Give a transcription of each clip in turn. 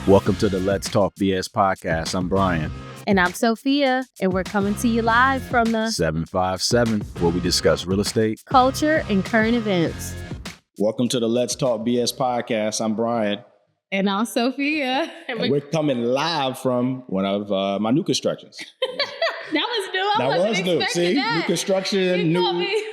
Welcome to the Let's Talk BS podcast. I'm Bryan. And I'm Sofia, and we're coming to you live from the 757, where we discuss real estate, culture, and current events. Welcome to the Let's Talk BS podcast. I'm Bryan. And I'm Sofia. And we're coming live from one of my new constructions. That was new. I wasn't expecting that. New construction.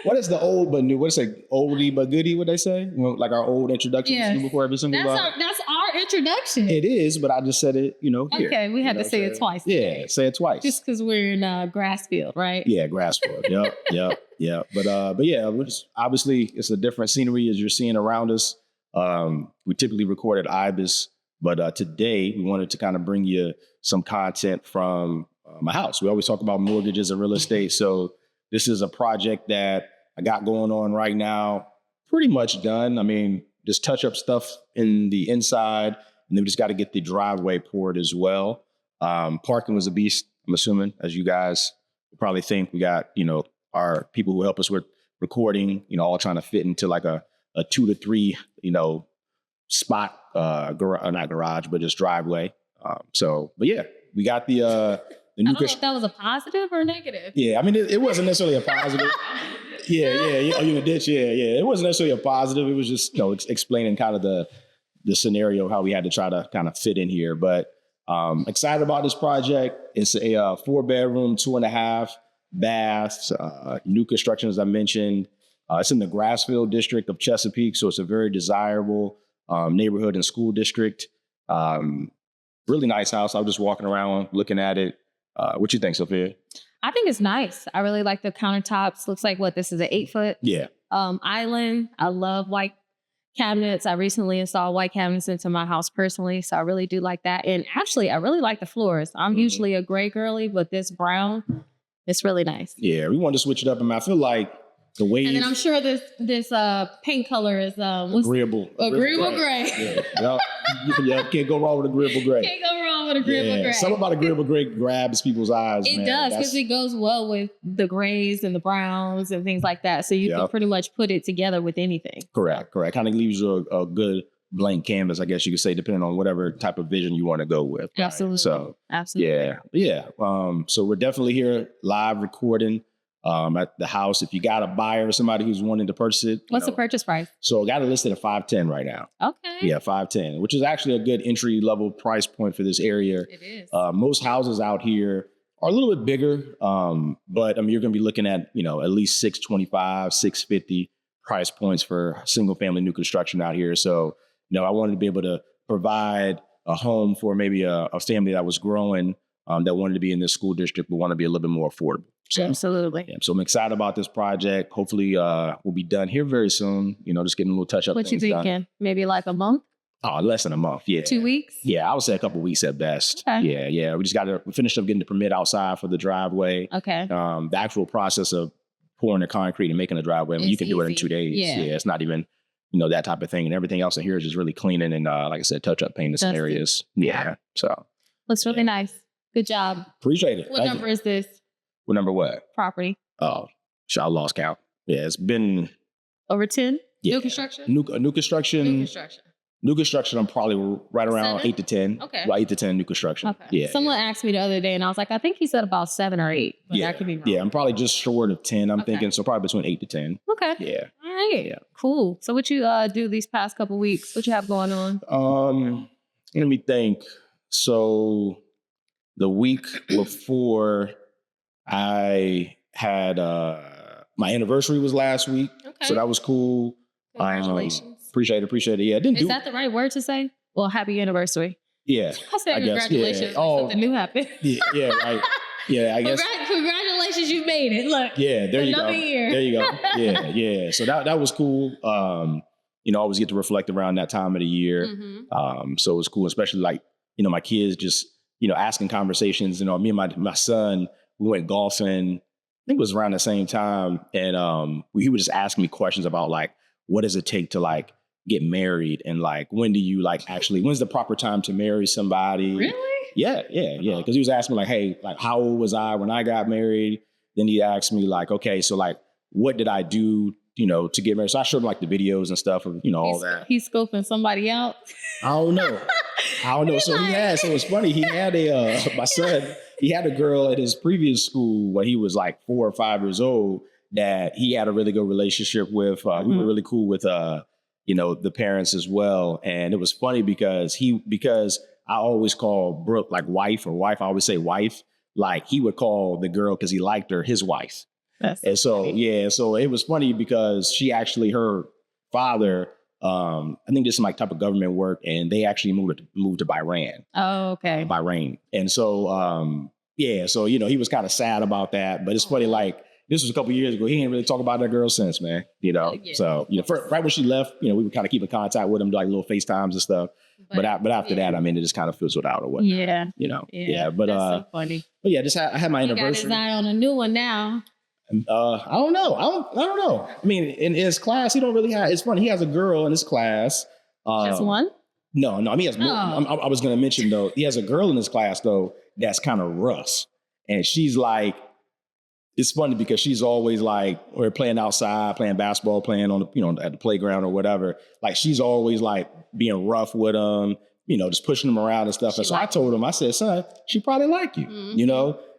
What is the old but new? What's it? Oldie but goodie, what they say? Like our old introductions before every single That's our introduction. It is, but I just said it, here. Okay, we had to say it twice. Yeah, say it twice. Just because we're in Grassfield, right? Yeah, Grassfield. Yep. But yeah, obviously it's a different scenery as you're seeing around us. We typically record at IBIS, but today we wanted to kind of bring you some content from my house. We always talk about mortgages and real estate. So this is a project that I got going on right now, pretty much done. I mean, just touch up stuff in the inside, and then we just got to get the driveway poured as well. Parking was a beast, I'm assuming, as you guys probably think. We got, our people who help us with recording, all trying to fit into like a 2 to 3, spot, not garage, but just driveway. But yeah, we got the new. I don't know if that was a positive or negative. Yeah, I mean, it wasn't necessarily a positive. Yeah. Oh, you ditch. Yeah. It wasn't necessarily a positive. It was just, explaining kind of the scenario, how we had to try to kind of fit in here. But excited about this project. It's a 4-bedroom, 2.5 baths, new construction, as I mentioned. It's in the Grassfield district of Chesapeake, so it's a very desirable neighborhood and school district. Really nice house. I was just walking around looking at it. What you think, Sophia? I think it's nice. I really like the countertops. Looks like this is an 8-foot island. I love white cabinets. I recently installed white cabinets into my house personally, so I really do like that. And actually, I really like the floors. I'm usually a gray girly, but this brown, it's really nice. Yeah, we wanted to switch it up, and I feel like the way. And then I'm sure this paint color is agreeable gray. Yeah, can't go wrong with agreeable gray. Can't go wrong with agreeable gray. Something about agreeable gray grabs people's eyes. It does, because it goes well with the grays and the browns and things like that. So you can pretty much put it together with anything. Correct. Kind of leaves you a good blank canvas, I guess you could say, depending on whatever type of vision you want to go with. Absolutely. Right? So absolutely. Yeah. So we're definitely here live recording at the house. If you got a buyer or somebody who's wanting to purchase it. What's the purchase price? So I got it listed at $510 right now. Okay. Yeah, $510, which is actually a good entry level price point for this area. It is. Most houses out here are a little bit bigger, but you're going to be looking at, at least $625, $650 price points for single family new construction out here. So, I wanted to be able to provide a home for maybe a family that was growing, that wanted to be in this school district, but want to be a little bit more affordable. So, absolutely. Yeah, so I'm excited about this project. Hopefully we'll be done here very soon. Just getting a little touch up. What you thinking? Done. Maybe like a month? Oh, less than a month. Yeah. 2 weeks? Yeah, I would say a couple of weeks at best. Okay. Yeah. We finished up getting the permit outside for the driveway. Okay. The actual process of pouring the concrete and making the driveway, you can do it in 2 days. Yeah. It's not even, that type of thing. And everything else in here is just really cleaning and, like I said, touch up paint in some areas. Yeah. So. Looks really nice. Good job. Appreciate it. What number is this? What number what? Property. Oh, I lost count. Yeah, it's been over 10. Yeah. New construction. New construction. I'm probably right around 7? 8 to 10. Okay. About 8 to 10 new construction. Okay. Yeah. Someone asked me the other day, and I was like, I think he said about 7 or 8. But that could be wrong. Yeah, I'm probably just short of 10. I'm thinking so probably between 8 to 10. Okay. Yeah. All right. Yeah. Cool. So what you do these past couple weeks? What you have going on? Let me think. So the week before I had my anniversary was last week. Okay. So that was cool. Congratulations. Appreciate it. Yeah, Is that the right word to say? Well, happy anniversary. Yeah. I said congratulations. Yeah. Oh, something new happened. Yeah, right. Yeah, I guess. Congratulations, you made it. Look. Yeah, there you go. Another year. There you go. Yeah. So that was cool. I always get to reflect around that time of the year. Mm-hmm. So it was cool, especially like, my kids just, asking conversations. Me and my son, we went golfing. I think it was around the same time. And he would just ask me questions about like, what does it take to like get married? And like, when do you like when's the proper time to marry somebody? Really? Yeah. Because he was asking me like, hey, like how old was I when I got married? Then he asked me like, okay, so like, what did I do, to get married? So I showed him like the videos and stuff of, all that. He's scoping somebody out. I don't know. I don't know. So it's funny. He had my son, he had a girl at his previous school when he was like 4 or 5 years old that he had a really good relationship with. We were really cool with, the parents as well. And it was funny because I always call Brooke like wife or wife. I always say wife. Like he would call the girl because he liked her, his wife. And so, funny. So it was funny because she actually, her father, I think this is like type of government work, and they actually moved to Bahrain. Oh, okay. Bahrain. And so, so, he was kind of sad about that, but it's funny, like this was a couple of years ago. He didn't really talk about that girl since, man, So, right when she left, we would kind of keep in contact with him, like little FaceTimes and stuff. But after that, I mean, it just kind of fizzled out or whatnot. Yeah. But, that's so funny. But yeah, I had my anniversary. He got his eye on a new one now. I don't know. I don't know. I mean, in his class, he don't really have. It's funny. He has a girl in his class. Just one? No. I mean, he has more. I was going to mention though. He has a girl in his class though that's kind of rough, and she's like. It's funny because she's always like, we're playing outside, playing basketball, playing on the, at the playground or whatever. Like she's always like being rough with him, just pushing him around and stuff. And so I told him, I said, son, she probably like you,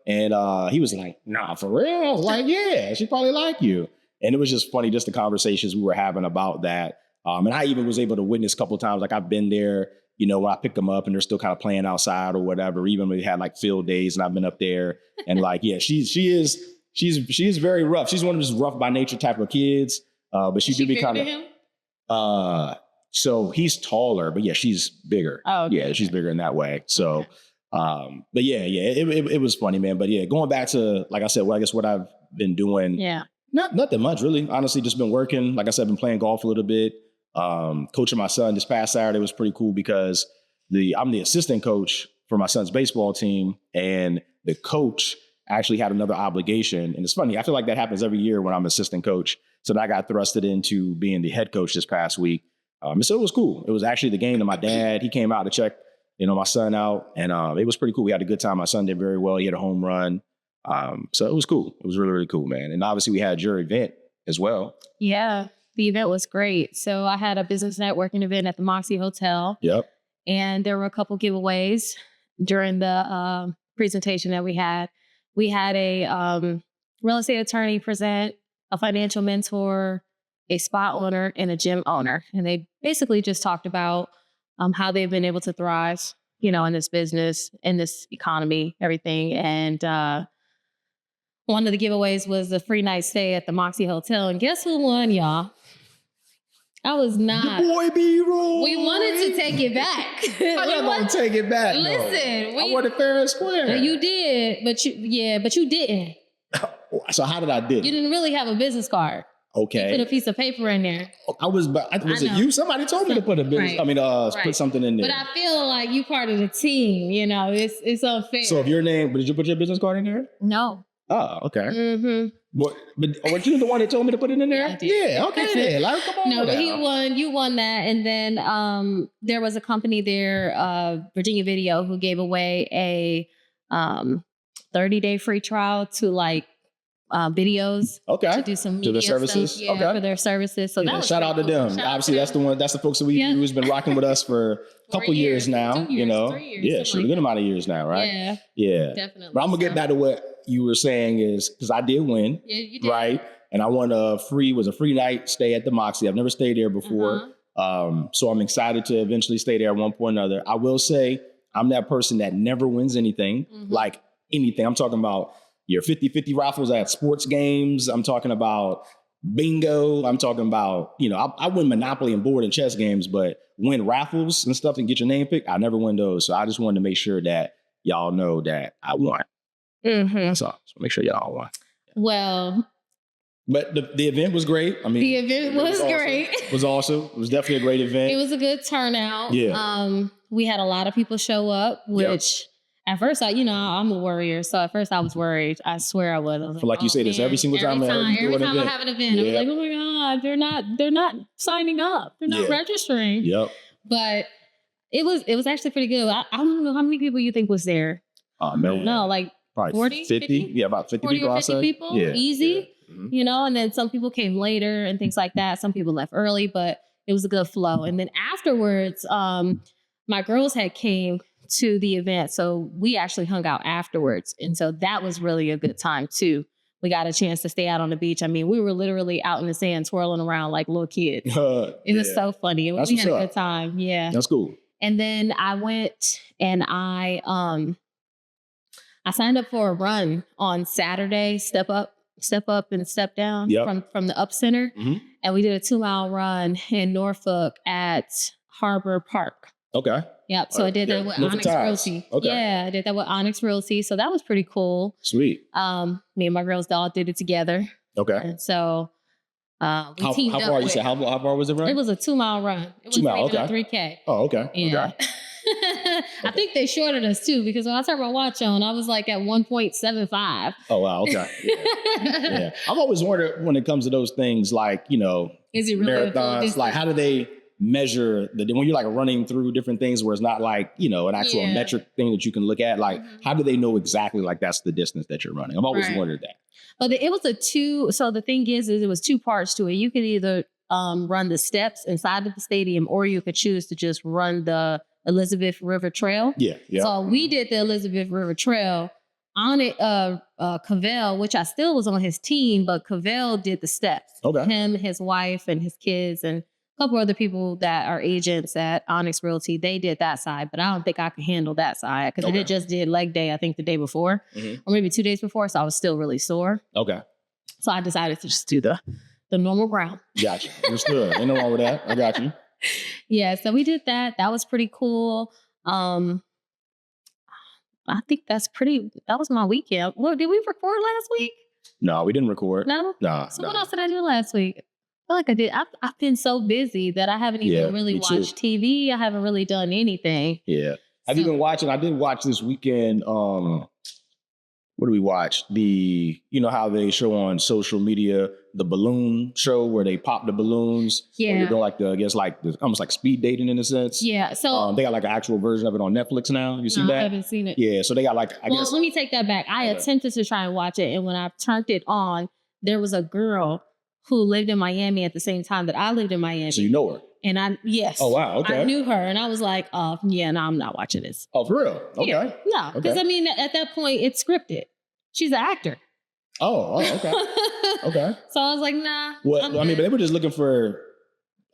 And he was like, nah, for real? I was like, yeah, she probably like you. And it was just funny, just the conversations we were having about that. And I even was able to witness a couple of times, like I've been there, when I pick them up and they're still kind of playing outside or whatever, even when we had like field days and I've been up there and like, yeah, she's very rough. She's one of those rough by nature type of kids. But she do be kind of, so he's taller, but yeah, she's bigger. Oh, okay. Yeah, she's bigger in that way. So, but yeah, it was funny, man. But yeah, going back to, like I said, I guess what I've been doing. Yeah. Not that much, really. Honestly, just been working. Like I said, been playing golf a little bit. Coaching my son this past Saturday was pretty cool because I'm the assistant coach for my son's baseball team, and the coach actually had another obligation. And it's funny, I feel like that happens every year when I'm assistant coach. So then I got thrusted into being the head coach this past week. And so it was cool. It was actually the game that my dad, he came out to check, my son out. And it was pretty cool. We had a good time. My son did very well. He had a home run. So it was cool. It was really, really cool, man. And obviously we had your event as well. Yeah, the event was great. So I had a business networking event at the Moxie Hotel. Yep. And there were a couple giveaways during the presentation that we had. We had a real estate attorney present, a financial mentor, a spa owner, and a gym owner. And they basically just talked about how they've been able to thrive, in this business, in this economy, everything. And one of the giveaways was a free night stay at the Moxie Hotel. And guess who won, y'all? I was not. Your boy B-Roy. We wanted to take it back. How y'all gonna take it back? Listen, I wanted fair and square. You did, but you didn't. So how did I do? You didn't really have a business card. Okay. You put a piece of paper in there. Was it you? Somebody told me to put a business. Right. Put something in there. But I feel like you part of the team. It's unfair. So if your name, but did you put your business card in there? No. Oh, okay. Mm-hmm. But weren't you the one that told me to put it in there? Yeah, okay. Then. Like, come on. No, but you won that. And then there was a company there, Virginia Video, who gave away a 30-day free trial to like videos. Okay. To do some media to their services. Stuff, for their services. So that was shout out to them. Obviously, that's the folks that who's been rocking with us for a couple years now. 2 years, 3 years. Yeah, a good amount of years now, right? Yeah. Definitely. But I'm gonna get back to what you were saying is because I did win. Yeah, you did. Right. And I won a free night stay at the Moxie. I've never stayed there before. So I'm excited to eventually stay there at one point or another. I will say I'm that person that never wins anything, like anything. I'm talking about your 50-50 raffles at sports games. I'm talking about bingo. I'm talking about, I win Monopoly and board and chess games, but win raffles and stuff and get your name picked, I never win those. So I just wanted to make sure that y'all know that I won. That's all. So make sure y'all won. Well, but the event was great. I mean, the event was great. It was awesome. It was definitely a great event. It was a good turnout. Yeah. We had a lot of people show up, which at first I'm a worrier. So at first I was worried. I swear I was. I was like, you say this every single time. Every time I have an event, I'm like, oh my God, they're not signing up. They're not registering. Yep. But it was actually pretty good. I don't know how many people you think was there. No, like probably 40, 50? Yeah, about 50 people. 50 people, yeah. easy. Yeah. And then some people came later and things like that. Some people left early, but it was a good flow. And then afterwards, my girls had came to the event. So we actually hung out afterwards. And so that was really a good time too. We got a chance to stay out on the beach. I mean, we were literally out in the sand twirling around like little kids. It was so funny. We had a good time. Yeah. That's cool. And then I went and I signed up for a run on Saturday, step up and step down from the Up Center. Mm-hmm. And we did a 2-mile run in Norfolk at Harbor Park. Okay. Yep. So I did that with Onyx Realty. Okay. Yeah, I did that with Onyx Realty. So that was pretty cool. Sweet. Me and my girls all did it together. Okay. And so we teamed up. How far you said? How far was it run? It was a 2-mile run. It was 2 mile. Okay. A 3K. Oh, okay. Yeah. Okay. I think they shorted us too, because when I turned my watch on, I was like at 1.75. Oh wow. Okay. Yeah. I've always wondered when it comes to those things, like, you know, is it really marathons? Like, how do they measure when you're like running through different things where it's not like, you know, an actual metric thing that you can look at? Like, how do they know exactly like that's the distance that you're running? I've always wondered that. But it was so the thing is it was 2 parts to it. You could either run the steps inside of the stadium, or you could choose to just run the Elizabeth River Trail. Yeah. So we did the Elizabeth River Trail. On it, Cavell, which I still was on his team, but Cavell did the steps. Okay. Him, his wife, and his kids, and a couple other people that are agents at Onyx Realty, they did that side, but I don't think I could handle that side because I just did leg day, I think the day before, or maybe 2 days before, so I was still really sore. Okay. So I decided to just do the normal ground. Gotcha. Understood. Ain't no wrong with that. I got you. Yeah, so we did that. That was pretty cool. I think that was my weekend. Well, did we record last week? No, we didn't record. No? Nah. So what else did I do last week? I feel like I did. I've been so busy that I haven't even really watched TV. I haven't really done anything. Yeah. Have you been watching? I did watch this weekend. What do we watch? You know how they show on social media, the balloon show where they pop the balloons. Yeah. They're doing almost like speed dating in a sense. Yeah. So they got like an actual version of it on Netflix now. You seen that? I haven't seen it. Yeah. So they got like, I guess. Let me take that back. I attempted to try and watch it. And when I turned it on, there was a girl who lived in Miami at the same time that I lived in Miami. So you know her? And yes. Oh, wow. Okay. I knew her. And I was like, no, I'm not watching this. Oh, for real? Okay. Yeah. No. Because I mean, at that point, it's scripted. She's an actor. Oh, okay. Okay. So I was like, nah. Well, I mean, but they were just looking for,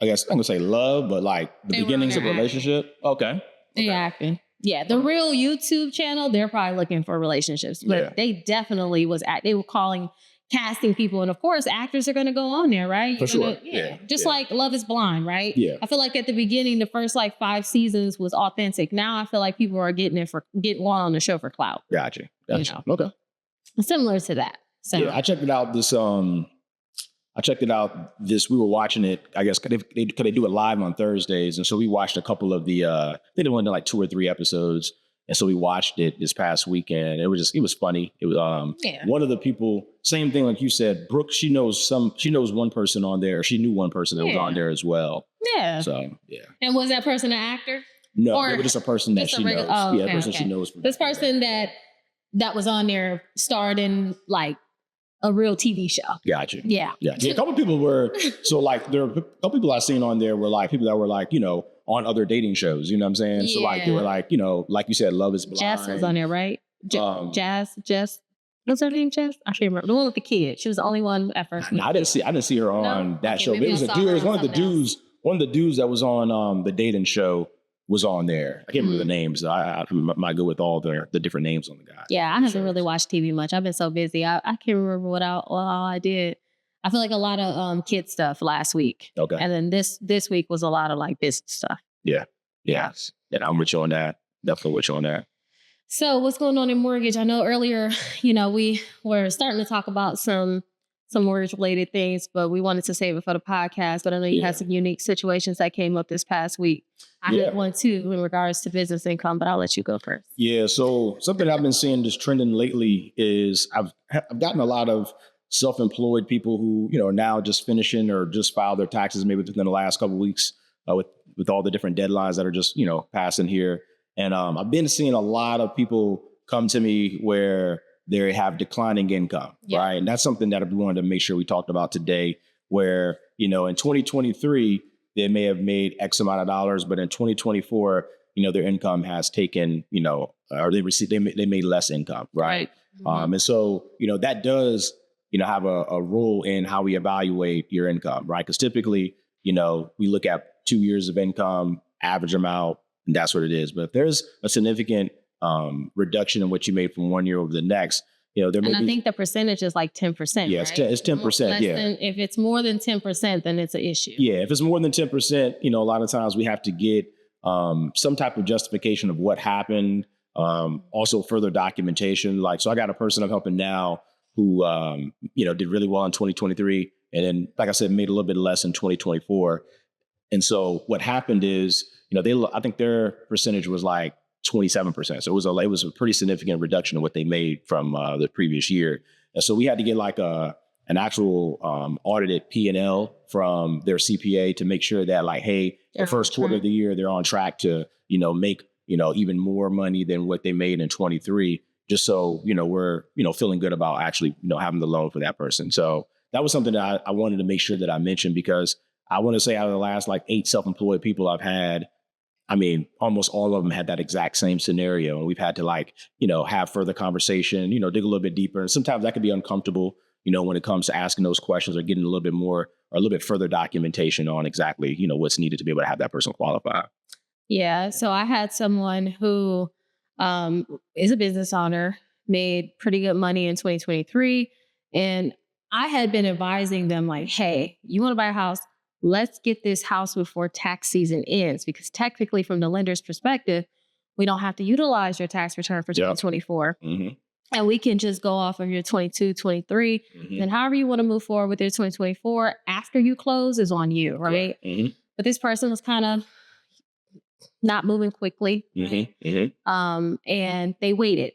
I guess, I'm going to say love, but like the beginnings of a relationship. Okay. Yeah, acting. Yeah, the real YouTube channel, they're probably looking for relationships. But they definitely they were casting people. And of course, actors are going to go on there, right? For sure. Just like Love is Blind, right? Yeah. I feel like at the beginning, the first like 5 seasons was authentic. Now I feel like people are getting going on the show for clout. Gotcha. You know? Okay. Similar to that. So yeah, I checked it out this, we were watching it, I guess, cause they do it live on Thursdays. And so we watched a couple of the, I think they went to like 2 or 3 episodes. And so we watched it this past weekend. It was funny. It was, one of the people, same thing like you said, Brooke, she knows one person on there. She knew one person that was on there as well. Yeah. So, yeah. And was that person an actor? No, it was just a person that she knows. Oh, a person she knows. This person that was on there starred in like a real TV show. Gotcha. Yeah. Yeah. A couple people were, so like there were a couple people I've seen on there were like people that were like, you know, on other dating shows, you know what I'm saying? Yeah. So like they were like, you know, like you said, Love is Blind. Jess was on there, right? Jess. What's her name, Jess? I can't remember. The one with the kid. She was the only one at first. No, I didn't see her on that show. But it was one of the dudes that was on the dating show was on there. I can't remember the names. I might go with all the different names on the guy. Yeah, I haven't really watched TV much. I've been so busy. I can't remember what all I did. I feel like a lot of kid stuff last week. Okay. And then this week was a lot of like business stuff. Yeah. And I'm with you on that. Definitely with you on that. So what's going on in mortgage? I know earlier, you know, we were starting to talk about some mortgage related things, but we wanted to save it for the podcast. But I know you had some unique situations that came up this past week. I had one too in regards to business income, but I'll let you go first. Yeah. So something I've been seeing just trending lately is I've gotten a lot of self-employed people who, you know, are now just finishing or just filed their taxes maybe within the last couple of weeks with all the different deadlines that are just, you know, passing here. And I've been seeing a lot of people come to me where they have declining income, right? And that's something that we wanted to make sure we talked about today, where, you know, in 2023, they may have made X amount of dollars, but in 2024, their income has taken, or they made less income, right? Mm-hmm. And so, that does, have a role in how we evaluate your income, right? Because typically, we look at 2 years of income, average amount, and that's what it is. But if there's a significant reduction in what you made from 1 year over the next, there may be. I think the percentage is like 10%. Yeah, right? it's 10%. Yeah. If it's more than 10%, then it's an issue. Yeah, if it's more than 10%, a lot of times we have to get some type of justification of what happened. Also further documentation. So I got a person I'm helping now who, did really well in 2023. And then, like I said, made a little bit less in 2024. And so what happened is, I think their percentage was like 27%. So it was a pretty significant reduction of what they made from the previous year. And so we had to get like an actual audited P&L from their CPA to make sure that hey, the first quarter of the year, they're on track to, make, even more money than what they made in 23, just so, we're, feeling good about actually, having the loan for that person. So that was something that I wanted to make sure that I mentioned, because I want to say out of the last 8 self-employed people I've had, almost all of them had that exact same scenario. And we've had to have further conversation, dig a little bit deeper. And sometimes that can be uncomfortable, when it comes to asking those questions or getting a little bit more or a little bit further documentation on exactly, what's needed to be able to have that person qualify. Yeah. So I had someone who is a business owner, made pretty good money in 2023. And I had been advising them hey, you want to buy a house? Let's get this house before tax season ends, because technically from the lender's perspective, we don't have to utilize your tax return for 2024. Mm-hmm. And we can just go off of your 22, 23. Mm-hmm. And however you want to move forward with your 2024 after you close is on you, right? Mm-hmm. But this person was kind of not moving quickly. Mm-hmm. Mm-hmm. And they waited.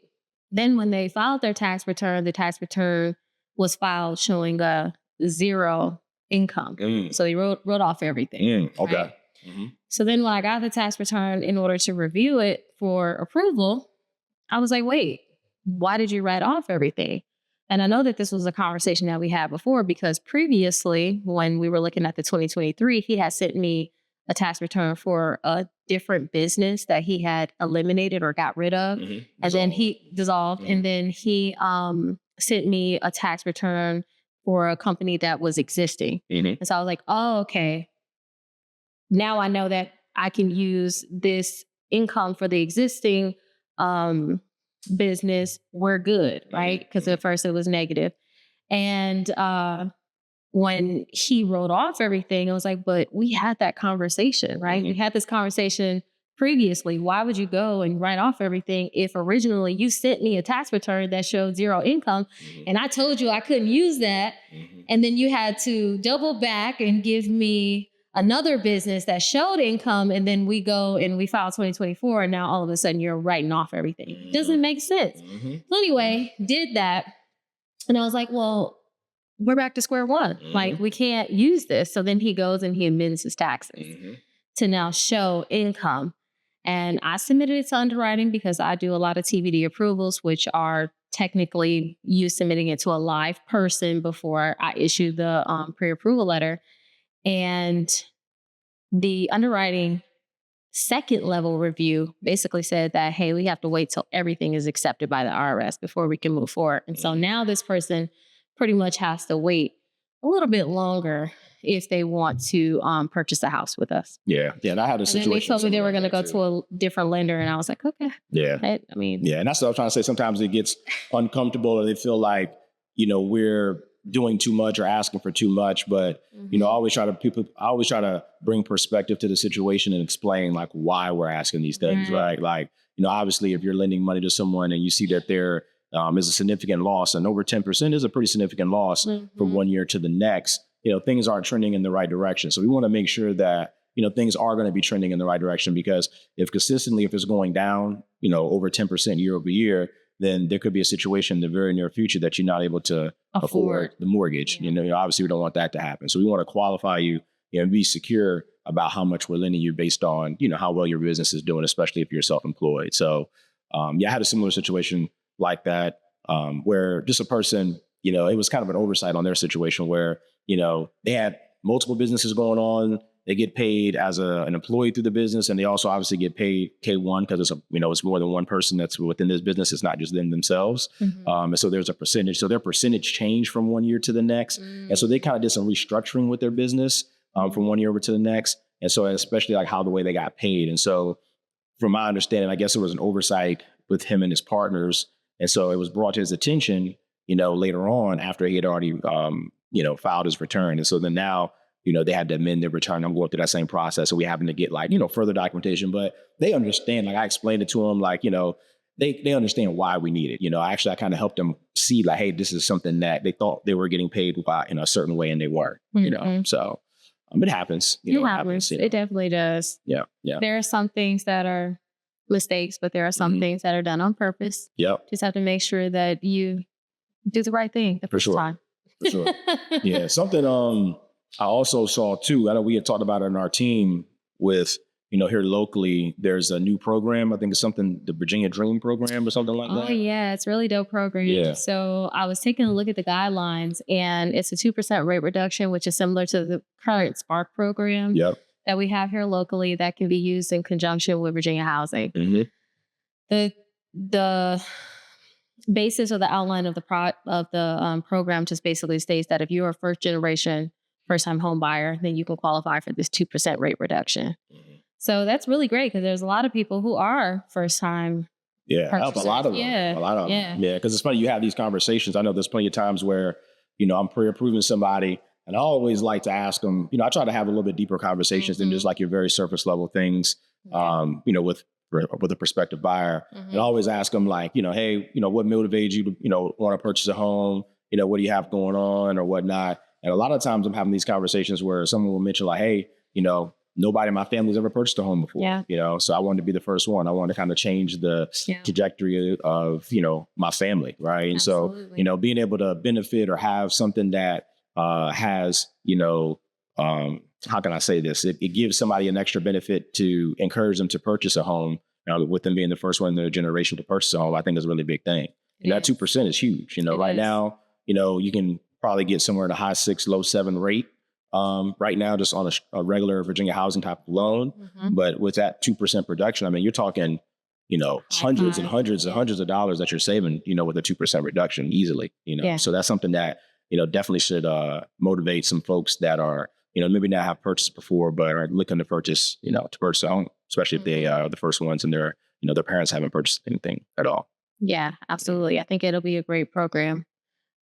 Then when they filed their tax return, the tax return was filed showing a 0 income. So they wrote off everything. Okay. Right? Mm-hmm. So then when I got the tax return in order to review it for approval, I was like, wait, why did you write off everything? And I know that this was a conversation that we had before, because previously when we were looking at the 2023, he had sent me a tax return for a different business that he had eliminated or got rid of. Mm-hmm. And then he dissolved. Mm-hmm. And then he sent me a tax return for a company that was existing. Mm-hmm. And so I was like, oh, okay. Now I know that I can use this income for the existing business. We're good, right? Because at first it was negative. And when he wrote off everything, I was like, but we had that conversation, right? Mm-hmm. We had this conversation previously. Why would you go and write off everything if originally you sent me a tax return that showed 0 income? Mm-hmm. And I told you I couldn't use that. Mm-hmm. And then you had to double back and give me another business that showed income. And then we go and we file 2024. And now all of a sudden you're writing off everything. Mm-hmm. Doesn't make sense. Mm-hmm. So anyway, did that. And I was like, well, we're back to square one. Mm-hmm. We can't use this. So then he goes and he amends his taxes Mm-hmm. to now show income. And I submitted it to underwriting because I do a lot of TBD approvals, which are technically you submitting it to a live person before I issue the pre-approval letter. And the underwriting second level review basically said that, hey, we have to wait till everything is accepted by the IRS before we can move forward. And so now this person pretty much has to wait a little bit longer if they want to purchase a house with us. Yeah. And I had a situation. And then they told me they were going to go to a different lender, and I was like, okay. Yeah. Yeah. And that's what I'm trying to say. Sometimes it gets uncomfortable, or they feel like, we're doing too much or asking for too much. But, I always try to bring perspective to the situation and explain why we're asking these things, right? Obviously if you're lending money to someone and you see that there is a significant loss, and over 10% is a pretty significant loss from 1 year to the next, things aren't trending in the right direction. So we want to make sure that, things are going to be trending in the right direction, because if it's going down, over 10% year over year, then there could be a situation in the very near future that you're not able to afford the mortgage. Yeah. Obviously we don't want that to happen. So we want to qualify you and be secure about how much we're lending you based on, how well your business is doing, especially if you're self-employed. So I had a similar situation like that, where just a person, it was kind of an oversight on their situation where, they had multiple businesses going on. they get paid as an employee through the business, and they also obviously get paid K1 because it's more than one person that's within this business. It's not just them themselves. And so there's a percentage. So their percentage changed from one year to the next. And so they kind of did some restructuring with their business from one year over to the next. And so especially like how the way they got paid. And so from my understanding, I guess there was an oversight with him and his partners. And so it was brought to his attention, later on after he had already, filed his return. And so then now, they had to amend their return. I'm going through that same process. So we happen to get further documentation, but they understand, like I explained it to them, like, they understand why we need it. I kind of helped them see like, hey, this is something that they thought they were getting paid by in a certain way and they weren't, so it happens. It happens. It definitely does. Yeah. There are some things that are mistakes, but there are some things that are done on purpose. Yep. Just have to make sure that you do the right thing the first time. For sure. Yeah. Something I also saw too, I know we had talked about it in our team with, here locally, there's a new program. I think it's something, the Virginia Dream program or something like that. Oh yeah, it's a really dope program. Yeah. So I was taking a look at the guidelines, and it's a 2% rate reduction, which is similar to the current Spark program that we have here locally that can be used in conjunction with Virginia Housing. The basis of the outline of the program just basically states that if you're a first-time home buyer, then you can qualify for this 2% rate reduction. So that's really great because there's a lot of people who are first-time. Yeah, help a lot of them. Yeah. A lot of them. Yeah, because it's funny, you have these conversations. I know there's plenty of times where, I'm pre-approving somebody, and I always like to ask them, I try to have a little bit deeper conversations than just like your very surface level things, with a prospective buyer. And I always ask them like, hey, what motivates you to, want to purchase a home? What do you have going on or whatnot? And a lot of times I'm having these conversations where someone will mention like, hey, nobody in my family's ever purchased a home before, so I wanted to be the first one. I wanted to kind of change the trajectory of, my family. Right. And Absolutely. so, being able to benefit or have something that has, how can I say this? It gives somebody an extra benefit to encourage them to purchase a home, with them being the first one in their generation to purchase a home, I think is a really big thing. And that 2% is huge. Right now, you can probably get somewhere in a high 6, low 7 rate. Right now, just on a regular Virginia housing type of loan. But with that 2% reduction, I mean, you're talking, hundreds and hundreds and hundreds of dollars that you're saving, with a 2% reduction easily, So that's something that, definitely should motivate some folks that are, maybe not have purchased before, but are looking to purchase, to purchase a home, especially if they are the first ones and their parents haven't purchased anything at all. Yeah, absolutely. I think it'll be a great program.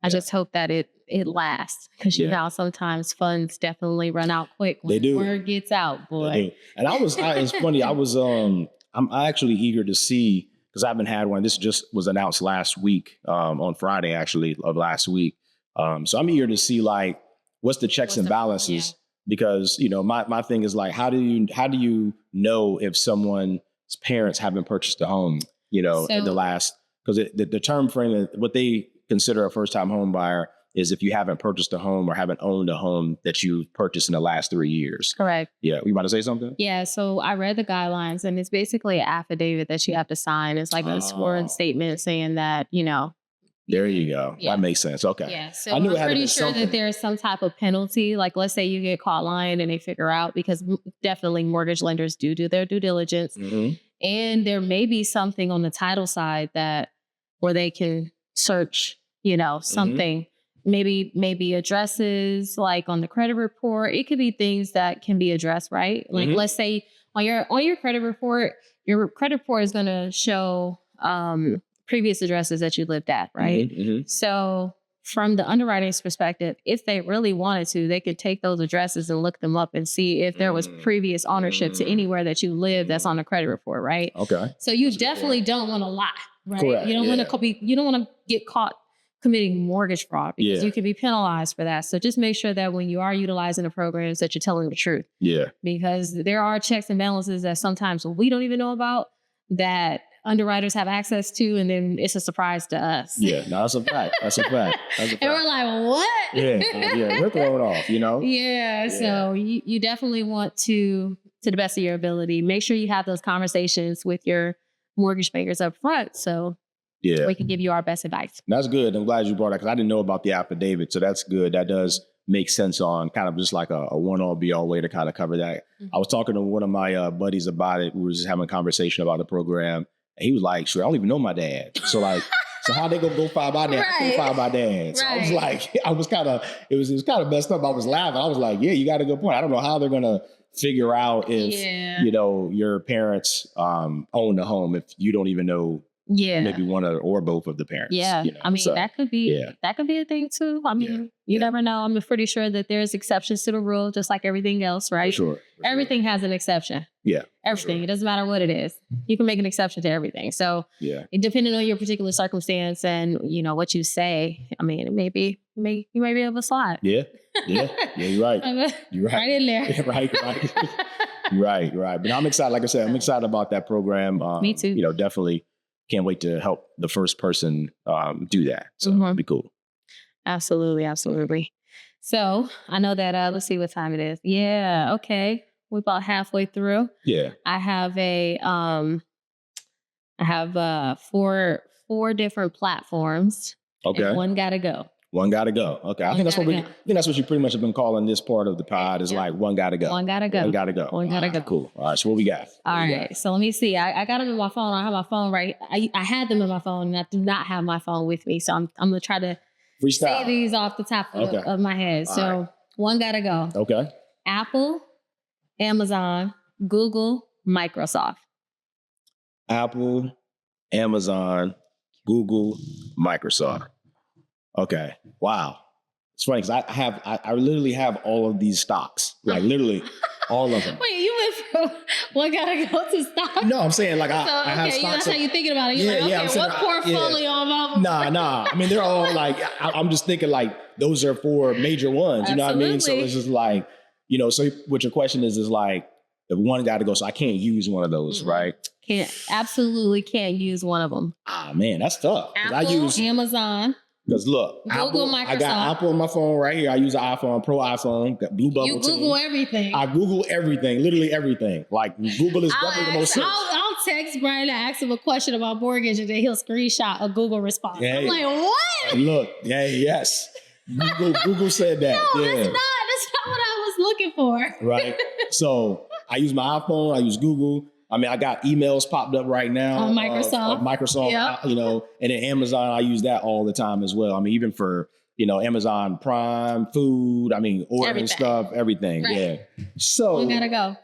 I just hope that it lasts because you know sometimes funds definitely run out quick when the word gets out, boy. And it's funny. I'm actually eager to see, because I haven't had one. This just was announced last week, on Friday actually of last week. So I'm eager to see like what's the checks and balances because my thing is like how do you know if someone's parents haven't purchased a home in the last, because the term frame, what they consider a first-time home buyer is if you haven't purchased a home or haven't owned a home that you've purchased in the last 3 years. Correct. Yeah. You about to say something? Yeah. So I read the guidelines, and it's basically an affidavit that you have to sign. It's like a sworn statement saying that, There you go. Yeah. That makes sense. Okay. Yeah. So I'm pretty sure that there's some type of penalty. Like let's say you get caught lying and they figure out, because definitely mortgage lenders do their due diligence. And there may be something on the title side where they can search, something, maybe addresses like on the credit report. It could be things that can be addressed, right? Like let's say on your credit report is going to show previous addresses that you lived at, right? So from the underwriting's perspective, if they really wanted to, they could take those addresses and look them up and see if there was previous ownership to anywhere that you live that's on the credit report, right? Okay. So you definitely don't want to lie, right? Correct. You don't want to get caught committing mortgage fraud because you can be penalized for that. So just make sure that when you are utilizing the programs that you're telling the truth. Yeah. Because there are checks and balances that sometimes we don't even know about that underwriters have access to, and then it's a surprise to us. Yeah, no, that's a fact. That's a fact. And we're like, what? Yeah, we're thrown off, Yeah, so you definitely want to the best of your ability, make sure you have those conversations with your mortgage bankers up front so we can give you our best advice. That's good. I'm glad you brought that because I didn't know about the affidavit, so that's good. That does make sense on kind of just like a one-all be-all way to kind of cover that. Mm-hmm. I was talking to one of my buddies about it. We were just having a conversation about the program. And he was like, sure, I don't even know my dad. So like, so how they gonna go find my dad? I can't find my dad. So I was like, it was kind of messed up. I was laughing. I was like, yeah, you got a good point. I don't know how they're gonna figure out if, you know, your parents own the home if you don't even know maybe one or both of the parents. Yeah. You know? I mean, so, that could be a thing too. I mean, you never know. I'm pretty sure that there's exceptions to the rule, just like everything else, right? For sure. Everything has an exception. Yeah. Everything. Sure. It doesn't matter what it is. You can make an exception to everything. So depending on your particular circumstance and, you know, what you say, I mean, you may be able to slide. Yeah. Yeah. Yeah, you're right. You're right. Right in there. Yeah, right. Right. But I'm excited. Like I said, I'm excited about that program. Me too. You know, definitely can't wait to help the first person do that. So it'll be cool. Absolutely. Absolutely. So I know that, let's see what time it is. Yeah. Okay. We're about halfway through. Yeah. I have four different platforms. Okay. And one gotta go. One gotta go. Okay. I think that's what you pretty much have been calling this part of the pod is like one gotta go. One gotta go. One gotta go. One gotta go. Cool. All right. So what we got? All right. So let me see. I got them in my phone. I have my phone right. I had them in my phone and I do not have my phone with me. So I'm gonna try to say these off the top of my head. So one gotta go. Okay. Apple, Amazon, Google, Microsoft. Apple, Amazon, Google, Microsoft. Okay. Wow. It's funny because I literally have all of these stocks, like literally all of them. Wait, you went from one gotta go to stocks? No, I'm saying like I have stocks. That's how you're thinking about it. You're like, okay, what portfolio am I? Nah. I mean, they're all like, I'm just thinking like those are four major ones. You know what I mean? So it's just like, you know, so what your question is like, the one got to go. So I can't use one of those, right? Absolutely can't use one of them. Ah, man, that's tough. Apple, I use Amazon. Because look, Google, Microsoft. I got Apple on my phone right here. I use an iPhone, Pro iPhone, got Blue Bubble. You Google everything. I Google everything, literally everything. Like Google is definitely the most searched. I'll text Bryan and ask him a question about mortgage and then he'll screenshot a Google response. Yeah, I'm like, what? Look, yes. Google said that. No, that's not what I was looking for. Right. So I use my iPhone, I use Google. I mean, I got emails popped up right now. On Microsoft. Microsoft, you know, and then Amazon, I use that all the time as well. I mean, even for, you know, Amazon Prime, food, I mean, ordering stuff, everything. Right. Yeah. So one gotta go.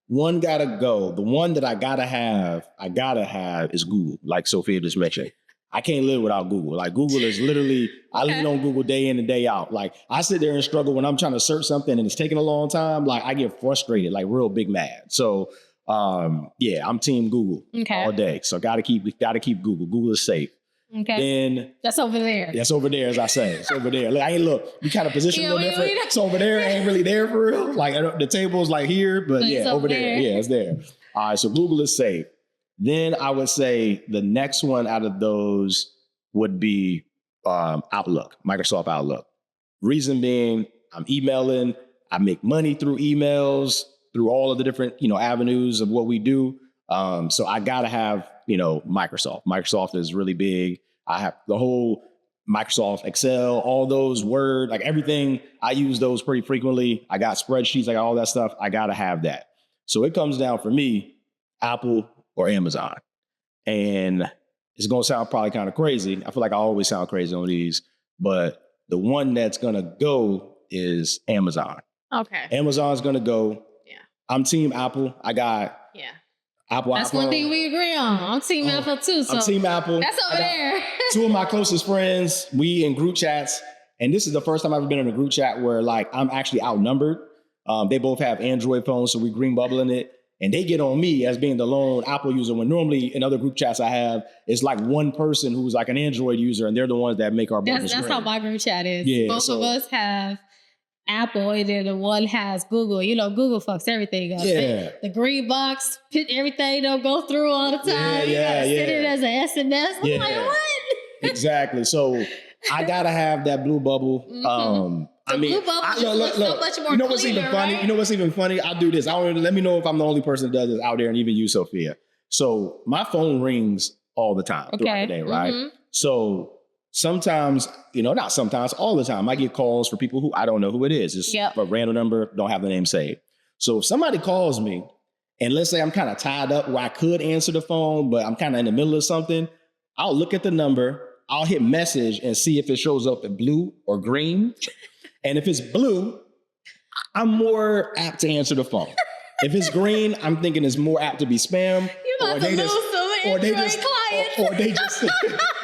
One gotta go. The one that I gotta have is Google, like Sofia just mentioned. I can't live without Google. Like Google is literally, I lean on Google day in and day out. Like I sit there and struggle when I'm trying to search something and it's taking a long time. Like I get frustrated, like real big mad. So I'm team Google all day. So gotta keep Google. Google is safe. Okay. Then that's over there. That's over there, as I say. It's over there. Look, you kind of position a little different. It's over there. It ain't really there for real. Like the table's like here, but over there. Yeah, it's there. All right. So Google is safe. Then I would say the next one out of those would be Outlook, Microsoft Outlook. Reason being, I'm emailing. I make money through emails, through all of the different, you know, avenues of what we do. So I gotta have, you know, Microsoft. Microsoft is really big. I have the whole Microsoft Excel, all those Word, like everything. I use those pretty frequently. I got spreadsheets, I got all that stuff. I gotta have that. So it comes down for me, Apple or Amazon. And it's gonna sound probably kind of crazy. I feel like I always sound crazy on these, but the one that's gonna go is Amazon. Okay. Amazon's gonna go. I'm team Apple. I got Apple. That's iPhone. One thing we agree on. I'm team Apple too. So I'm team Apple. That's over there. Two of my closest friends, we in group chats, and this is the first time I've ever been in a group chat where like I'm actually outnumbered. They both have Android phones, so we green bubbling it, and they get on me as being the lone Apple user. When normally in other group chats I have, it's like one person who's like an Android user, and they're the ones that make our buttons. That's how my group chat is. Yeah, both of us have Apple, and then the one has Google. You know, Google fucks everything up. Yeah. The green box, everything don't go through all the time. You gotta send it as an SMS. I'm like, what? Exactly. So I gotta have that blue bubble. I mean, blue bubble look, so much more. You know what's even funny? Right? You know what's even funny? I do this. Let me know if I'm the only person that does this out there, and even you, Sofia. So my phone rings all the time throughout the day, right? So sometimes, not sometimes, all the time, I get calls for people who I don't know who it is. It's a random number, don't have the name saved. So if somebody calls me, and let's say I'm kind of tied up where I could answer the phone, but I'm kind of in the middle of something, I'll look at the number, I'll hit message and see if it shows up in blue or green. And if it's blue, I'm more apt to answer the phone. If it's green, I'm thinking it's more apt to be spam. You're about to lose some Android clients.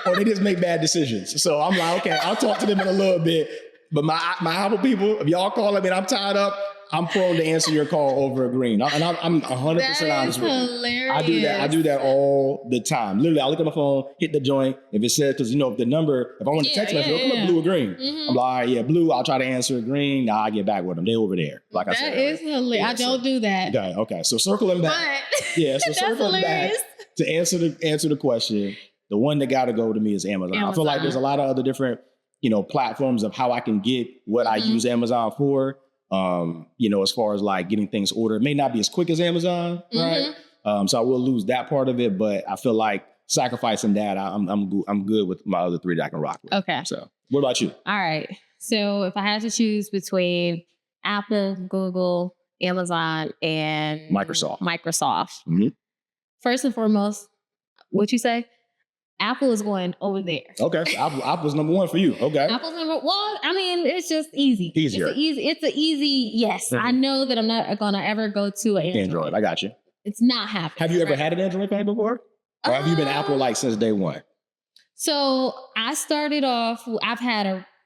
Or they just make bad decisions. So I'm like, okay, I'll talk to them in a little bit. But my Apple people, if y'all calling me and I'm tied up, I'm prone to answer your call over a green. And I'm 100% honest with you. I do that all the time. Literally, I look at my phone, hit the joint. If it says, because if the number, if I want to text message, it'll come up blue or green. Mm-hmm. I'm like, all right, yeah, blue, I'll try to answer green. Now I get back with them. They over there. Like I said. That is hilarious. Yeah, I don't do that. Okay. So circling back. Yeah, so circling back to answer the question, the one that got to go to me is Amazon. I feel like there's a lot of other different, platforms of how I can get what I use Amazon for. As far as like getting things ordered, it may not be as quick as Amazon, right? So I will lose that part of it, but I feel like sacrificing that, I'm good with my other three that I can rock with. Okay. So what about you? All right. So if I had to choose between Apple, Google, Amazon, and Microsoft. Mm-hmm. First and foremost, what you say? Apple is going over there. Okay. So Apple's number one for you. Okay. Apple's number one. I mean, it's just easy. Easier. It's an easy yes. Mm-hmm. I know that I'm not going to ever go to an Android. I got you. It's not happening. Have you ever had an Android phone before? Or have you been Apple like since day one? So I started off,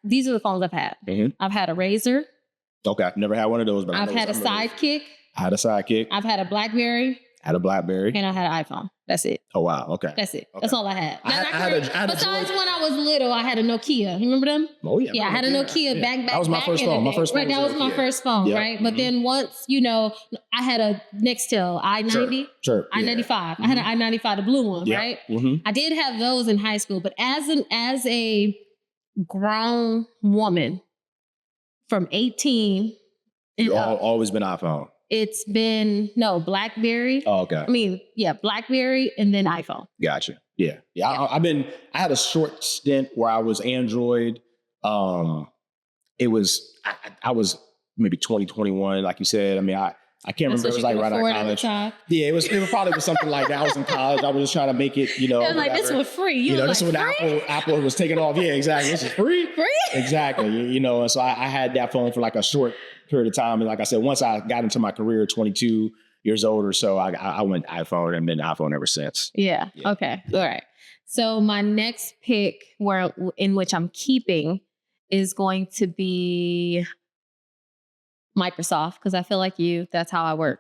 these are the phones I've had. Mm-hmm. I've had a Razr. Okay. Never had one of those, but I've had a Sidekick. I had a Sidekick. I've had a BlackBerry. Had a BlackBerry. And I had an iPhone. That's it. Oh, wow. Okay. That's it. Okay. That's all I had. Besides when I was little, I had a Nokia. You remember them? Oh, yeah. Yeah, I had a Nokia back. That was my first phone. Right, that was my first phone, right? But then once, I had a Nextel i90. Sure. i95. Mm-hmm. I had an i95, the blue one, right? Mm-hmm. I did have those in high school, but as a grown woman from 18. You always been iPhone. It's been, BlackBerry. Oh, okay. I mean, BlackBerry and then iPhone. Gotcha. Yeah. I had a short stint where I was Android. I was maybe 2021, like you said. I mean, I can't remember. It was like right out of college. Yeah, it was probably something like that. I was in college. I was just trying to make it, It was like, this was free. This was when Apple was taking off. Yeah, exactly. This is free. Free? Exactly. And so I had that phone for like a short period of time. And like I said, once I got into my career, 22 years old or so, I went iPhone and been iPhone ever since. Yeah. Okay. All right. So my next pick in which I'm keeping is going to be Microsoft, because I feel like that's how I work.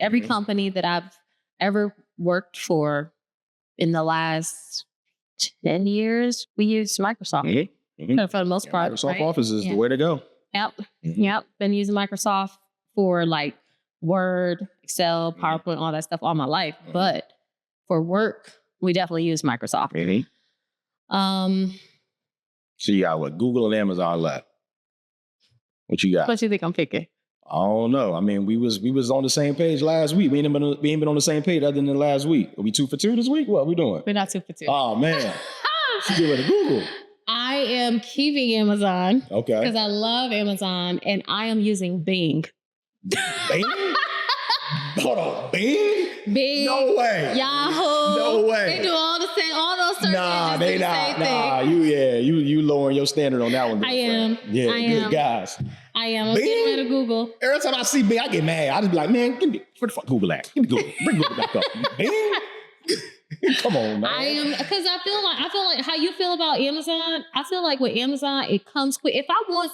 Every company that I've ever worked for in the last 10 years, we use Microsoft. Mm-hmm. For the most part. Microsoft Office is the way to go. Yep. Mm-hmm. Yep. Been using Microsoft for like Word, Excel, PowerPoint, all that stuff all my life. Mm-hmm. But for work, we definitely use Microsoft. Mm-hmm. So you got what? Google and Amazon left. What you got? What you think I'm picking? I don't know. I mean, we was on the same page last week. We ain't been on the same page other than last week. Are we 2 for 2 this week? What are we doing? We're not 2 for 2. Oh man. She get rid of Google. I am keeping Amazon. Okay. Because I love Amazon and I am using Bing. Bing? Hold on. Bing? Bing. No way. Yahoo. No way. They do all those search Nah, engines they do the not. same Nah, thing. you lowering your standard on that one. I am. Yeah, I good am. guys. I am. I'm getting rid of Google. Every time I see Bing, I get mad. I just be like, man, where the fuck Google at? Give me Google. Bring Google back up. Bing? Come on, man. I am, because I feel like how you feel about Amazon. I feel like with Amazon, it comes quick. If I'm right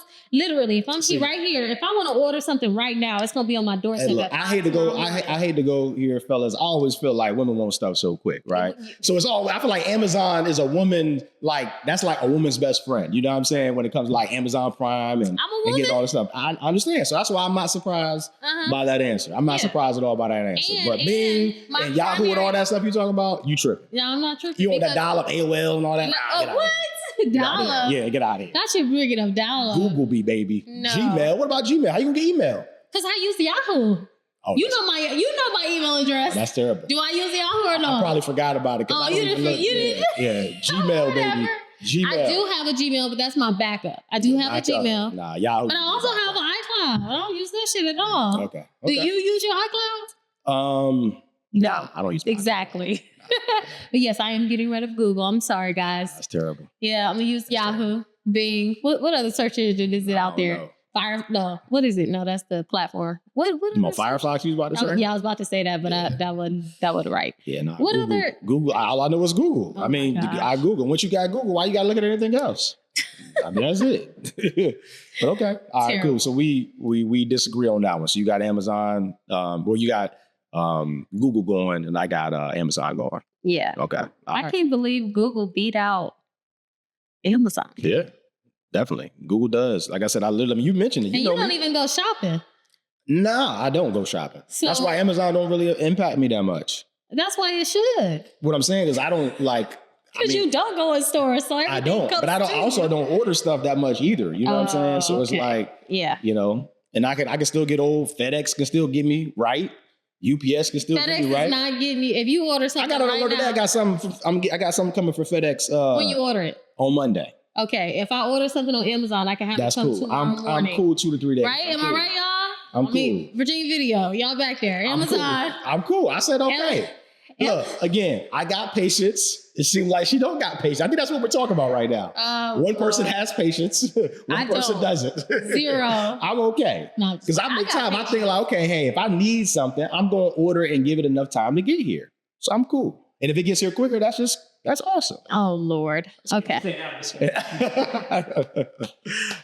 here, if I want to order something right now, it's gonna be on my doorstep. Hey, look, I hate to go here, fellas. I always feel like women want stuff so quick, right? So I feel like Amazon is a woman, like that's like a woman's best friend. You know what I'm saying? When it comes to like Amazon Prime and getting all this stuff. I understand. So that's why I'm not surprised by that answer. I'm not surprised at all by that answer. But Bing and Yahoo and all that stuff you talking about, you tripping. No, I'm not tripping. You want that dial-up AOL and all that? What? Dial-up? Yeah, get out of here. That should bring it up dial-up. Google be, baby. No. Gmail. What about Gmail? How you gonna get email? Because I use Yahoo. Oh, you know my email address. That's terrible. Do I use Yahoo or no? I probably forgot about it. Oh, you didn't. Yeah, Gmail, baby. Gmail. I do have a Gmail, but that's my backup. I do have a Gmail. Nah, Yahoo. But I also have an iCloud. I don't use that shit at all. Okay. Do you use your iCloud? No, I don't use exactly. But yes, I am getting rid of Google. I'm sorry, guys. That's terrible. Yeah, I'm gonna use Yahoo, Bing. What other search engine is it out there? No, what is it? No, that's the platform. What Firefox you was about to say? Yeah, I was about to say that, but that wasn't right. Yeah, no. What Google, other Google? All I know is Google. Oh I mean, I Google. Once you got Google, why you got to look at anything else? I mean, that's it. But okay, all right, cool. So we disagree on that one. So you got Amazon, you got Google going, and I got Amazon going. Yeah. Okay. I can't believe Google beat out Amazon. Yeah. Definitely. Google does. Like I said, you mentioned it. You don't even go shopping. Nah, I don't go shopping. So, that's why Amazon don't really impact me that much. That's why it should. What I'm saying is I don't like... Because you don't go in stores, so I don't. But I don't order stuff that much either. You know what I'm saying? So it's like, and I can still get old. FedEx can still get me right. UPS can still get me right. FedEx is not getting me. If you order something I got something coming for FedEx. When you order it? On Monday. Okay, if I order something on Amazon, I can have it come tomorrow morning. I'm cool 2 to 3 days. Right? Am I right, y'all? I'm cool. Virginia Video, y'all back there. Amazon. I'm cool. I said okay. Look, again, I got patience. It seems like she don't got patience. I think that's what we're talking about right now. One person has patience. One person doesn't. 0. I'm okay. Because I make time. I think like, okay, hey, if I need something, I'm going to order and give it enough time to get here. So I'm cool. And if it gets here quicker, that's awesome. Oh, Lord. Okay.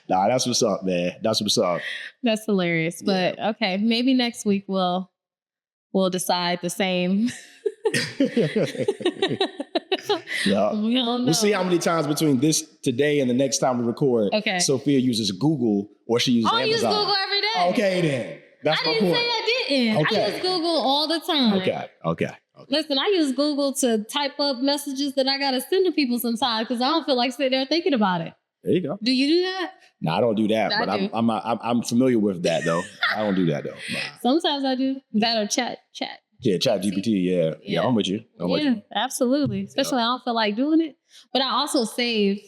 Nah, that's what's up, man. That's what's up. That's hilarious. But okay, maybe next week we'll decide the same. Yeah. We'll see how many times between this today and the next time we record. Okay. Sophia uses Google or she uses Amazon. I use Google every day. Okay, then. That's my point. I didn't say I didn't. Okay. I use Google all the time. Okay. Listen, I use Google to type up messages that I gotta send to people sometimes because I don't feel like sitting there thinking about it. There you go. Do you do that? No, I don't do that, but I'm familiar with that though. I don't do that though. Nah. Sometimes I do. That or chat. Yeah, Chat GPT. Yeah, I'm with you. Absolutely. Especially I don't feel like doing it. But I also save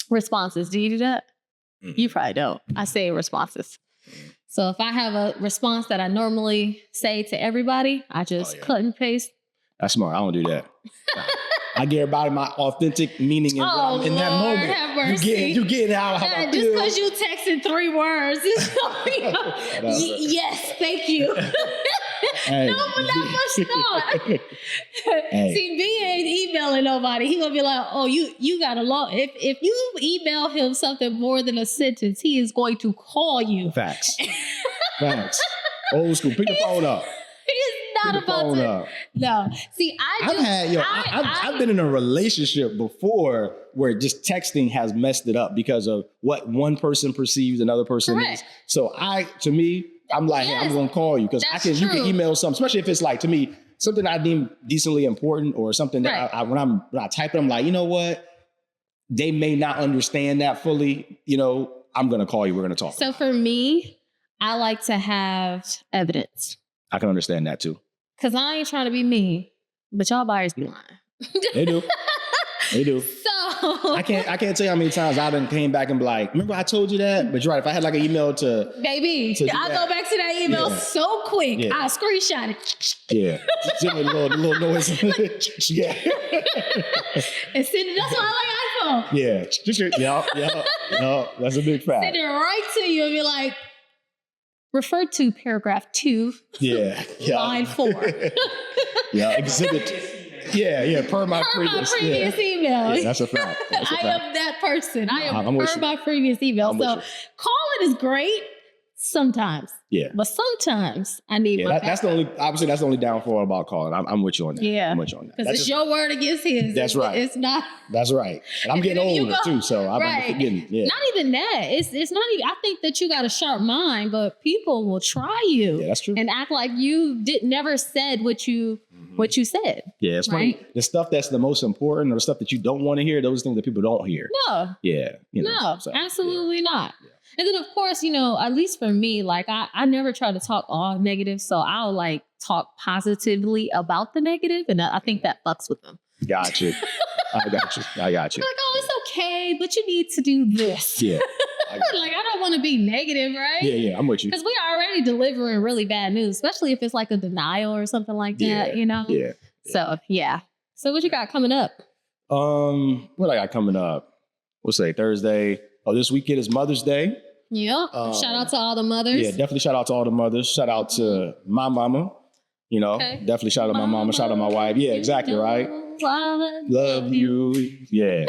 responses. Do you do that? You probably don't. I save responses. So if I have a response that I normally say to everybody, I just cut and paste. That's smart. I don't do that. I get everybody my authentic meaning in, in that moment. Have mercy. You get how I feel. Just because you texted 3 words. Yes, thank you. Hey. No, but not much thought. Hey. See, B ain't emailing nobody. He gonna be like, oh, you got a law. If you email him something more than a sentence, he is going to call you. Facts. Old school. Pick the phone up. He's not about to. No. See, I've been in a relationship before where just texting has messed it up because of what one person perceives another person is. So I'm like, hey, I'm going to call you because you can email something, especially if it's like, to me, something I deem decently important or something that when I type it, I'm like, you know what? They may not understand that fully. You know, I'm going to call you. We're going to talk. So for me, I like to have evidence. I can understand that too. Because I ain't trying to be mean, but y'all buyers be lying. They do. So I can't tell you how many times I done came back and be like, remember I told you that? But you're right. If I had like an email to I go back to that email so quick. I screenshot it. Yeah. Just a little noise. Yeah. And send it. That's why I like iPhone. Yeah. Yeah. That's a big fact. Send it right to you and be like, refer to paragraph 2. Yeah. Line 4. Yeah. Exhibit. Yeah, per my previous email. Yeah, that's a fact. I am that person. I am per my previous email. So calling is great sometimes. Yeah. But sometimes I need my that's the only downfall about calling. I'm with you on that. Yeah. I'm with you on that. Because it's your word against his. That's right. It's not. That's right. And I'm getting older too, so I'm forgetting. Yeah. Not even that. It's not even, I think that you got a sharp mind, but people will try you. Yeah, that's true. And act like you never said what you said. Yeah, it's funny. The stuff that's the most important or the stuff that you don't want to hear, those things that people don't hear. No. Yeah. Absolutely not. And then, of course, at least for me, like I never try to talk all negative. So I'll like talk positively about the negative. And I think that fucks with them. Gotcha. I got you. I got you. Like, oh, it's okay, but you need to do this. Yeah. I don't want to be negative, right? Yeah, I'm with you. Because we are already delivering really bad news, especially if it's like a denial or something like that, you know? Yeah. So, yeah. So what you got coming up? What I got coming up? We'll say Thursday. Oh, this weekend is Mother's Day. Yeah. Shout out to all the mothers. Yeah, definitely shout out to all the mothers. Shout out to my mama. You know, definitely shout out to my mama. Shout out to my wife. Yeah, exactly, right? Love you. Yeah.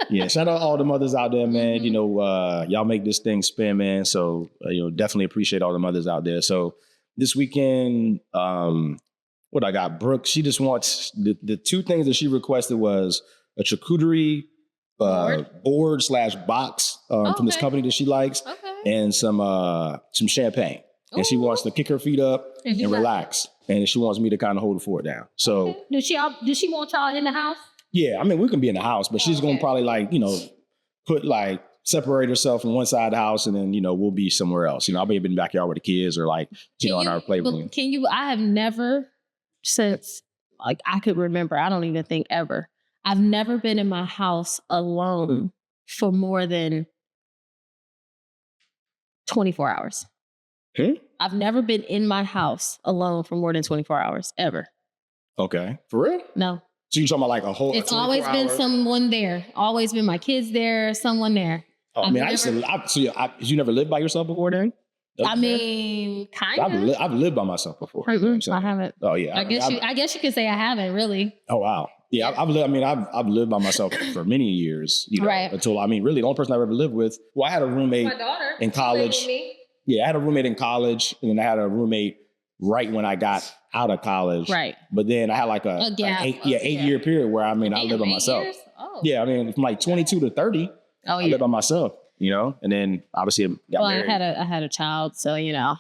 Yeah, shout out all the mothers out there, man. You know, y'all make this thing spin, man. So, definitely appreciate all the mothers out there. So this weekend, what I got, Brooke, she just wants, the two things that she requested was a charcuterie board/box from this company that she likes, and some champagne. And she wants to kick her feet up and relax. And she wants me to kind of hold the fort down. So does she want y'all in the house? Yeah, I mean, we can be in the house, but she's gonna probably separate herself from one side of the house, and then we'll be somewhere else. I'll be in the backyard with the kids, or in our playroom. I have never, since I could remember, I don't even think ever, I've never been in my house alone for more than 24 hours. I've never been in my house alone for more than 24 hours, ever. Okay. For real? No. So you're talking about a whole... It's always been someone there. Always been my kids there, someone there. Oh, you never lived by yourself before then? I mean, kind of. I've lived by myself before. I haven't. Oh, yeah. I guess you could say I haven't, really. Oh, wow. Yeah, I've lived by myself for many years. Right. Until, really, the only person I ever lived with... Well, I had a roommate my daughter in college. Yeah, I had a roommate in college, and then I had a roommate right when I got out of college. Right. But then I had a gap. 8-year period where I lived by myself. Years? Oh. Yeah, from 22 to 30, I lived by myself, and then obviously I got married. I had a child, so I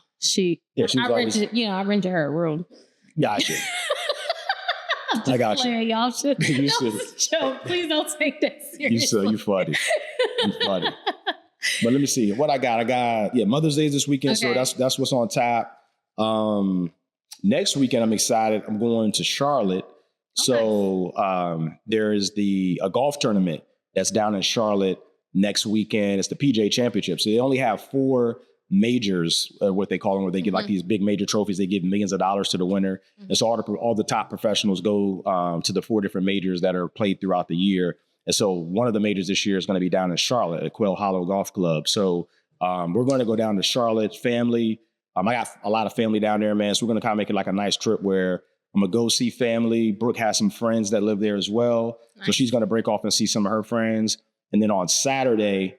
rented her a room. Gotcha. I got you. Y'all should. That was a joke. Please don't take that seriously. You funny. You funny. But let me see what I got. Mother's Day is this weekend, so that's what's on tap. Next weekend, I'm excited. I'm going to Charlotte. Okay. So there is a golf tournament that's down in Charlotte next weekend. It's the PGA Championship. So they only have 4 majors, what they call them, where they give these big major trophies. They give millions of dollars to the winner. And so all the top professionals go to the 4 different majors that are played throughout the year. And so one of the majors this year is going to be down in Charlotte at Quail Hollow Golf Club. So we're going to go down to Charlotte, family. I got a lot of family down there, man. So we're going to kind of make it a nice trip where I'm going to go see family. Brooke has some friends that live there as well. Nice. So she's going to break off and see some of her friends. And then on Saturday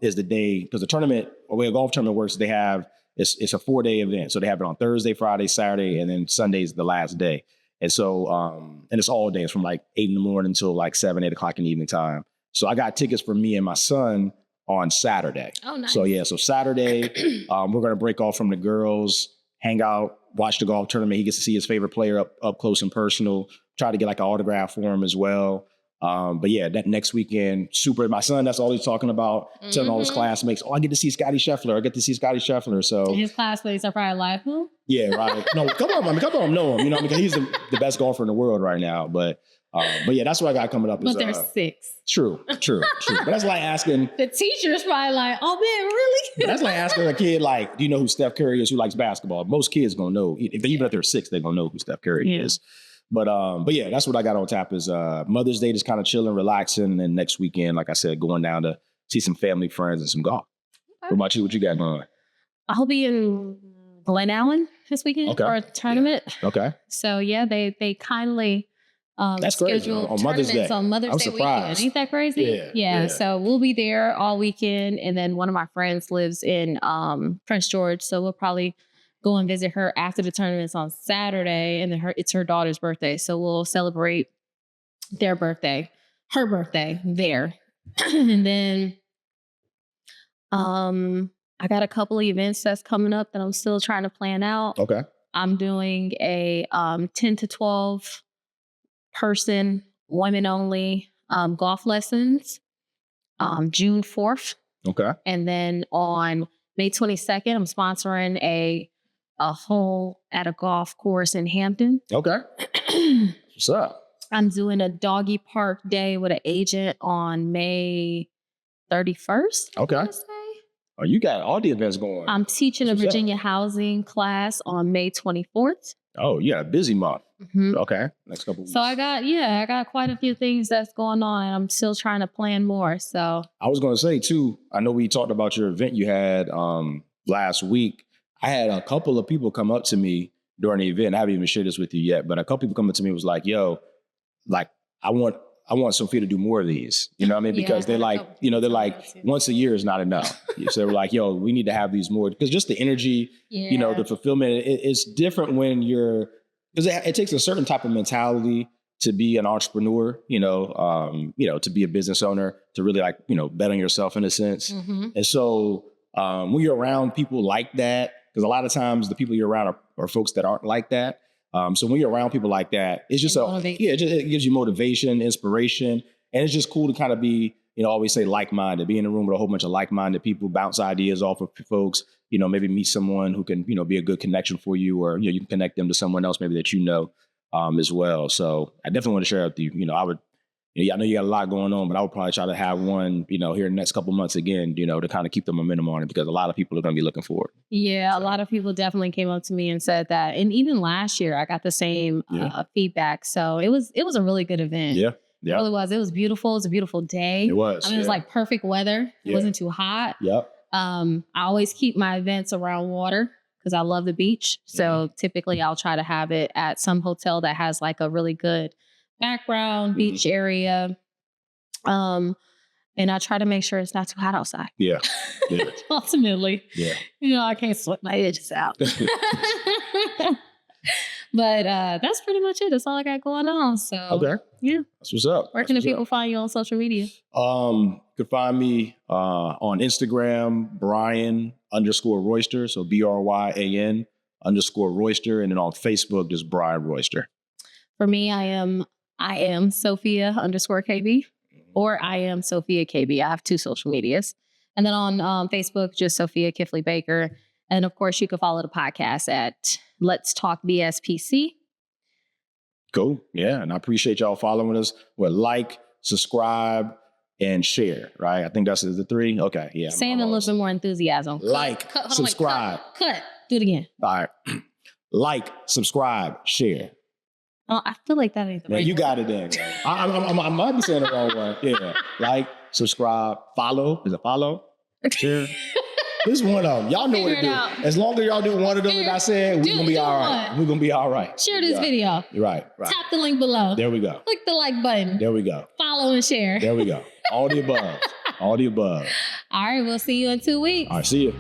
is the day, because the way a golf tournament works, it's a 4-day event. So they have it on Thursday, Friday, Saturday, and then Sunday's the last day. And so, and it's all day. It's from 8 in the morning until 7, 8 o'clock in the evening time. So I got tickets for me and my son on Saturday. Oh, nice. So Saturday, we're going to break off from the girls, hang out, watch the golf tournament. He gets to see his favorite player up close and personal, try to get an autograph for him as well. But that next weekend, my son, that's all he's talking about, telling all his classmates, I get to see Scotty Scheffler. So his classmates are probably like, who? Yeah, right. No, come on, know him, because he's the best golfer in the world right now. But that's what I got coming up. But they're 6. True. But that's like asking... The teacher's probably like, oh man, really? That's like asking a kid, do you know who Steph Curry is, who likes basketball? Most kids gonna know. Even if they're 6, they're gonna know who Steph Curry is. But that's what I got on tap is Mother's Day, just kind of chilling, relaxing. And then next weekend, like I said, going down to see some family, friends, and some golf. Okay. What about you? What you got going on? I'll be in Glen Allen this weekend for a tournament. Okay. So they kindly that's schedule on Mother's Day. On Mother's Day weekend. Ain't that crazy? Yeah. So we'll be there all weekend. And then one of my friends lives in Prince George. So we'll probably go and visit her after the tournament's on Saturday. And then it's her daughter's birthday. So we'll celebrate her birthday there. And then I got a couple of events that's coming up that I'm still trying to plan out. Okay. I'm doing a 10 to 12 person, women only golf lessons June 4th. Okay. And then on May 22nd, I'm sponsoring a hole at a golf course in Hampton. Okay. What's up? I'm doing a doggy park day with an agent on May 31st. Okay. Oh, you got all the events going. I'm teaching a Virginia housing class on May 24th. Oh, yeah, busy month. Mm-hmm. Okay, next couple weeks. So I got quite a few things that's going on. And I'm still trying to plan more. So I was going to say too, I know we talked about your event you had last week. I had a couple of people come up to me during the event. I haven't even shared this with you yet, but a couple people come up to me was like, "Yo, like I want Sofia to do more of these." You know what I mean? Because they're like, once a year is not enough. So they were like, "Yo, we need to have these more," because just the energy, the fulfillment, it's different when you're, because it takes a certain type of mentality to be an entrepreneur, to be a business owner, to really bet on yourself in a sense. Mm-hmm. And so when you're around people like that, because a lot of times the people you're around are folks that aren't like that. So when you're around people like that, it's just it gives you motivation, inspiration, and it's just cool to kind of be, always say like-minded, be in a room with a whole bunch of like-minded people, bounce ideas off of folks, maybe meet someone who can, be a good connection for you, or, you can connect them to someone else maybe that as well. So I definitely want to share with you, I know you got a lot going on, but I would probably try to have one, here in the next couple of months again, to kind of keep the momentum on it, because a lot of people are going to be looking for it. Yeah, so. A lot of people definitely came up to me and said that. And even last year, I got the same feedback. So it was a really good event. Yeah. It really was. It was beautiful. It was a beautiful day. It was. I mean, it was like perfect weather. It wasn't too hot. Yep. I always keep my events around water because I love the beach. So typically I'll try to have it at some hotel that has like a really good background, beach area. And I try to make sure it's not too hot outside. Yeah. Ultimately. Yeah. I can't sweat my edges out. But that's pretty much it. That's all I got going on. So okay. Yeah. That's what's up. Where can the people find you on social media? You can find me on Instagram, Bryan_Royster. So BRYAN _Royster. And then on Facebook, just Bryan Royster. For me, I am Sofia _KB, or I am Sofia KB. I have 2 social medias. And then on Facebook, just Sofia Kifley Baker. And of course, you can follow the podcast at Let's Talk BSPC. Cool. Yeah. And I appreciate y'all following us. Well, like, subscribe, and share, right? I think that's the 3. Okay. Yeah. Saying a little bit more enthusiasm. Like, subscribe. Cut. Do it again. All right. Like, subscribe, share. Oh, I feel like that ain't the right. You got it then. I might be saying the wrong one. Yeah. Like, subscribe, follow. Is it follow? Share. This is one of them. Y'all know what to do. As long as y'all do one of them, like I said, we're going to be all right. We're going to be all right. Share this video. Right. Tap the link below. There we go. Click the like button. There we go. Follow and share. There we go. All the above. All the above. All right. We'll see you in 2 weeks. All right. See you.